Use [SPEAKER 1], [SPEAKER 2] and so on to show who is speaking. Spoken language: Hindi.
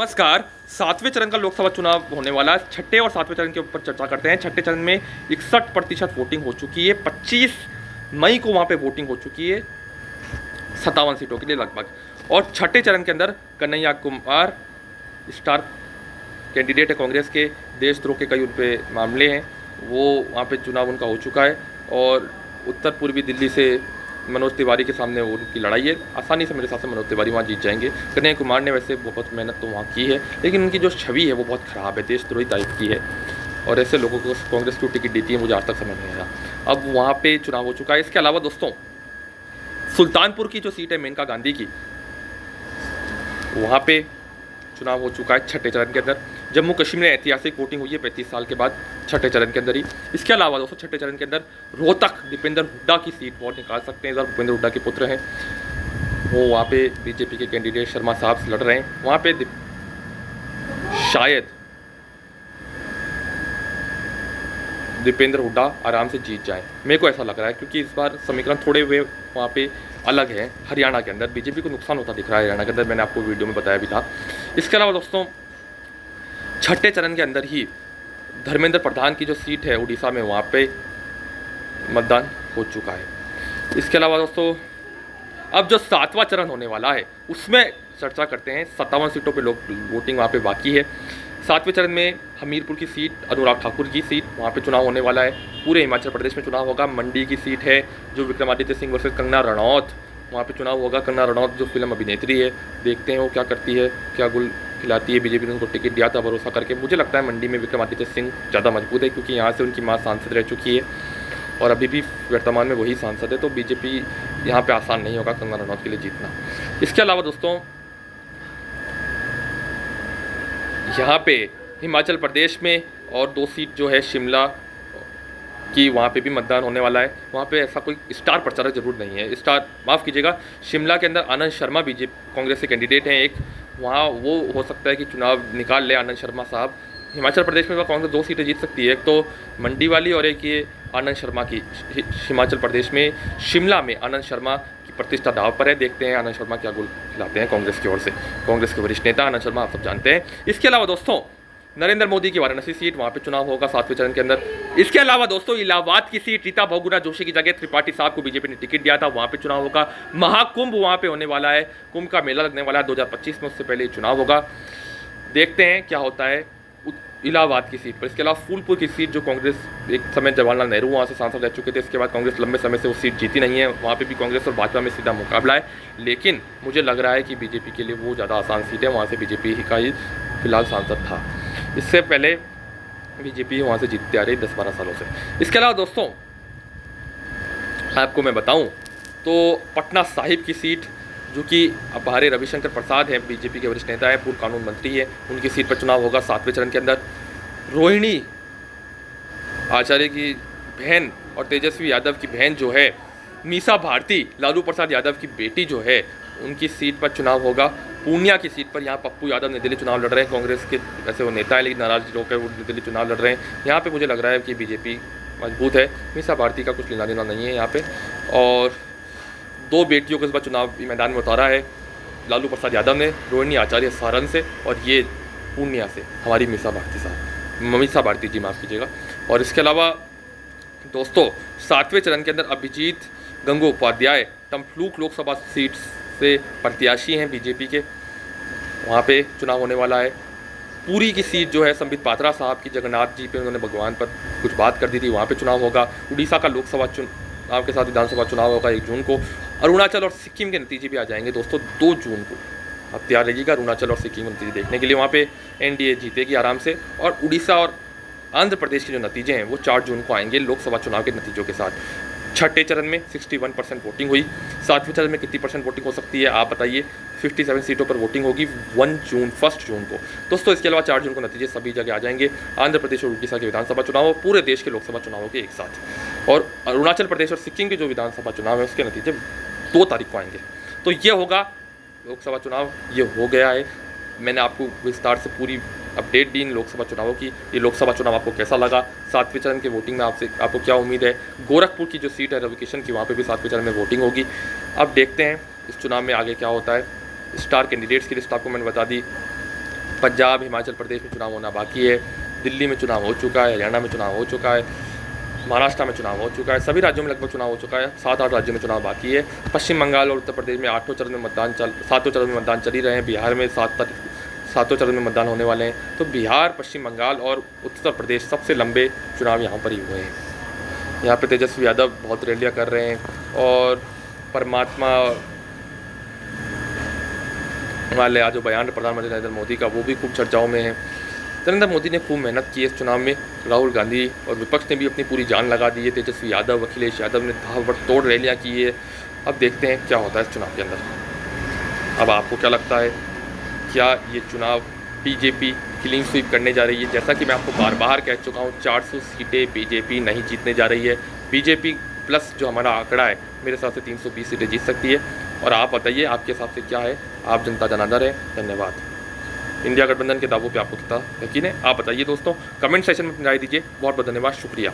[SPEAKER 1] नमस्कार। सातवें चरण का लोकसभा चुनाव होने वाला है। छठे और सातवें चरण के ऊपर चर्चा करते हैं। छठे चरण में 61% वोटिंग हो चुकी है। 25 मई को वहाँ पे वोटिंग हो चुकी है 57 सीटों के लिए लगभग। और छठे चरण के अंदर कन्हैया कुमार स्टार कैंडिडेट है कांग्रेस के। देशद्रोह के कई उन पर मामले हैं, वो वहाँ पे चुनाव उनका हो चुका है। और उत्तर पूर्वी दिल्ली से मनोज तिवारी के सामने वो उनकी लड़ाई है। आसानी से मेरे हिसाब से मनोज तिवारी वहाँ जीत जाएंगे। कन्हैया कुमार ने वैसे बहुत मेहनत तो वहाँ की है, लेकिन उनकी जो छवि है वो बहुत ख़राब है, देशद्रोही टाइप की है। और ऐसे लोगों को कांग्रेस क्यों टिकट देती है मुझे आज तक समझ नहीं आया। अब वहाँ पे चुनाव हो चुका है। इसके अलावा दोस्तों, सुल्तानपुर की जो सीट है मेनका गांधी की, वहाँ पे चुनाव हो चुका है छठे चरण के अंदर। जम्मू कश्मीर में ऐतिहासिक वोटिंग हुई है 35 साल के बाद छठे चरण के अंदर ही। इसके अलावा दोस्तों छठे चरण के अंदर रोहतक दीपेंद्र हुड्डा की सीट वोट निकाल सकते हैं। इधर भूपेंद्र हुड्डा के पुत्र हैं, वो वहाँ पे बीजेपी के कैंडिडेट शर्मा साहब से लड़ रहे हैं। वहाँ पे शायद दीपेंद्र हुड्डा आराम से जीत जाए, मेरे को ऐसा लग रहा है, क्योंकि इस बार समीकरण थोड़े वे वहाँ पे अलग है। हरियाणा के अंदर बीजेपी को नुकसान होता दिख रहा है, हरियाणा के अंदर, मैंने आपको वीडियो में बताया भी था। इसके अलावा दोस्तों छठे चरण के अंदर ही धर्मेंद्र प्रधान की जो सीट है उड़ीसा में, वहाँ पे मतदान हो चुका है। इसके अलावा दोस्तों अब जो सातवां चरण होने वाला है उसमें चर्चा करते हैं। 57 सीटों पे लोग वोटिंग वहाँ पे बाकी है। सातवें चरण में हमीरपुर की सीट, अनुराग ठाकुर की सीट, वहाँ पे चुनाव होने वाला है। पूरे हिमाचल प्रदेश में चुनाव होगा। मंडी की सीट है जो विक्रमादित्य सिंह वर्सेस कंगना रनौत, वहाँ पे चुनाव होगा। कंगना रनौत जो फिल्म अभिनेत्री है, देखते हैं वो क्या करती है, क्या गुल खिलाती है। बीजेपी ने उनको टिकट दिया था भरोसा करके। मुझे लगता है मंडी में विक्रमादित्य सिंह ज़्यादा मजबूत है, क्योंकि यहाँ से उनकी माँ सांसद रह चुकी है और अभी भी वर्तमान में वही सांसद है। तो बीजेपी यहाँ पे आसान नहीं होगा कंगना रनौत के लिए जीतना। इसके अलावा दोस्तों यहाँ पे हिमाचल प्रदेश में और 2 सीट जो है शिमला की, वहाँ पे भी मतदान होने वाला है। वहाँ पे ऐसा कोई स्टार प्रचारक जरूर नहीं है। स्टार माफ़ कीजिएगा, शिमला के अंदर आनंद शर्मा बीजेपी कांग्रेस के कैंडिडेट हैं एक, वहाँ वो हो सकता है कि चुनाव निकाल ले आनंद शर्मा साहब। हिमाचल प्रदेश में कांग्रेस 2 सीटें जीत सकती है, एक तो मंडी वाली और एक ये आनंद शर्मा की। हिमाचल प्रदेश में शिमला में आनंद शर्मा की प्रतिष्ठा दाव पर है। देखते हैं आनंद शर्मा क्या गुल खिलाते हैं कांग्रेस की ओर से। कांग्रेस के वरिष्ठ नेता आनंद शर्मा आप सब जानते हैं। इसके अलावा दोस्तों नरेंद्र मोदी की वाराणसी सीट, वहाँ पे चुनाव होगा 7वें चरण के अंदर। इसके अलावा दोस्तों इलाहाबाद की सीट, रीता बहुगुणा जोशी की जगह त्रिपाठी साहब को बीजेपी ने टिकट दिया था, वहाँ पे चुनाव होगा। महाकुंभ वहाँ पे होने वाला है, कुंभ का मेला लगने वाला है 2025 में, उससे पहले चुनाव होगा। देखते हैं क्या होता है इलाहाबाद की सीट पर। इसके अलावा फूलपुर की सीट जो कांग्रेस, एक समय जवाहरलाल नेहरू वहाँ से सांसद रह चुके थे, इसके बाद कांग्रेस लंबे समय से वो सीट जीती नहीं है। वहाँ पे भी कांग्रेस और भाजपा में सीधा मुकाबला है, लेकिन मुझे लग रहा है कि बीजेपी के लिए वो ज़्यादा आसान सीट है। वहाँ से बीजेपी ही का ही फिलहाल सांसद था, इससे पहले बीजेपी वहाँ से जीतती आ रही 10-12 सालों से। इसके अलावा दोस्तों आपको मैं बताऊँ तो पटना साहिब की सीट, जो कि अपहारे रविशंकर प्रसाद है, बीजेपी के वरिष्ठ नेता है, पूर्व कानून मंत्री है, उनकी सीट पर चुनाव होगा 7वें चरण के अंदर। रोहिणी आचार्य की बहन और तेजस्वी यादव की बहन जो है मीसा भारती, लालू प्रसाद यादव की बेटी जो है, उनकी सीट पर चुनाव होगा। पूर्णिया की सीट पर यहाँ पप्पू यादव निर्दलीय चुनाव लड़ रहे हैं। कांग्रेस के वैसे वो नेता है, लेकिन नाराज लोग हैं, वो निर्दलीय चुनाव लड़ रहे हैं। यहाँ पे मुझे लग रहा है कि बीजेपी मजबूत है। मीसा भारती का कुछ लेना देना नहीं है यहाँ पे। और 2 बेटियों को इस बार चुनाव मैदान में उतारा है लालू प्रसाद यादव ने, रोहिणी आचार्य सारण से और ये पूर्णिया से हमारी मीसा भारती जी, माफ़ कीजिएगा। और इसके अलावा दोस्तों 7वें चरण के अंदर अभिजीत गंगोपाध्याय तमफ्लूक लोकसभा सीट से प्रत्याशी हैं बीजेपी के, वहाँ पे चुनाव होने वाला है। पूरी की सीट जो है संबित पात्रा साहब की, जगन्नाथ जी पे उन्होंने भगवान पर कुछ बात कर दी थी, वहाँ पे चुनाव होगा। उड़ीसा का लोकसभा चुनाव के साथ विधानसभा चुनाव होगा 1 जून को। अरुणाचल और सिक्किम के नतीजे भी आ जाएंगे दोस्तों 2 जून को। अब तैयार रहिएगा अरुणाचल और सिक्किम के नतीजे देखने के लिए। वहाँ पे एनडीए जीतेगी आराम से। और उड़ीसा और आंध्र प्रदेश के जो नतीजे हैं वो 4 जून को आएंगे लोकसभा चुनाव के नतीजों के साथ। छठे चरण में 61% वोटिंग हुई। 7वें चरण में कितनी परसेंट वोटिंग हो सकती है आप बताइए। 57 सीटों पर वोटिंग होगी 1 जून को दोस्तों। इसके अलावा 4 जून को नतीजे सभी जगह आ जाएंगे। आंध्र प्रदेश और उड़ीसा के विधानसभा चुनाव, पूरे देश के लोकसभा चुनावों के एक साथ। और अरुणाचल प्रदेश और सिक्किम के जो विधानसभा चुनाव है उसके नतीजे 2 तारीख को आएंगे। तो ये होगा लोकसभा चुनाव, ये हो गया है। मैंने आपको विस्तार से पूरी अपडेट दी इन लोकसभा चुनावों की। ये लोकसभा चुनाव आपको कैसा लगा? 7वें चरण के वोटिंग में आपको क्या उम्मीद है? गोरखपुर की जो सीट है रविकिशन की, वहाँ पे भी 7वें चरण में वोटिंग होगी। अब देखते हैं इस चुनाव में आगे क्या होता है। स्टार कैंडिडेट्स की लिस्ट आपको मैंने बता दी। पंजाब हिमाचल प्रदेश में चुनाव होना बाकी है, दिल्ली में चुनाव हो चुका है, हरियाणा में चुनाव हो चुका है, महाराष्ट्र में चुनाव हो चुका है, सभी राज्यों में लगभग चुनाव हो चुका है, 7-8 राज्यों में चुनाव बाकी है। पश्चिम बंगाल और उत्तर प्रदेश में 8वें चरण में सातवें चरण में मतदान चल ही रहे हैं। बिहार में 7वें चरण में मतदान होने वाले हैं। तो बिहार, पश्चिम बंगाल और उत्तर प्रदेश सबसे लंबे चुनाव यहाँ पर ही हुए हैं। यहाँ पर तेजस्वी यादव बहुत रैलियाँ कर रहे हैं और परमात्मा वाले आज जो बयान प्रधानमंत्री नरेंद्र मोदी का वो भी खूब चर्चाओं में है। नरेंद्र मोदी ने खूब मेहनत की है इस चुनाव में। राहुल गांधी और विपक्ष ने भी अपनी पूरी जान लगा दी है। तेजस्वी यादव, अखिलेश यादव ने ताबड़तोड़ रैलियाँ की है। अब देखते हैं क्या होता है इस चुनाव के अंदर। अब आपको क्या लगता है, क्या ये चुनाव बीजेपी क्लीन स्वीप करने जा रही है? जैसा कि मैं आपको बार बार कह चुका हूँ, 400 सीटें बीजेपी नहीं जीतने जा रही है। बीजेपी प्लस जो हमारा आंकड़ा है, मेरे हिसाब से 320 सीटें जीत सकती है। और आप बताइए आपके हिसाब से क्या है? आप जनता जनार्दन है। धन्यवाद। इंडिया गठबंधन के दावों पे आपको कितना यकीन है? आप बताइए दोस्तों, कमेंट सेशन में राय दीजिए। बहुत बहुत धन्यवाद, शुक्रिया।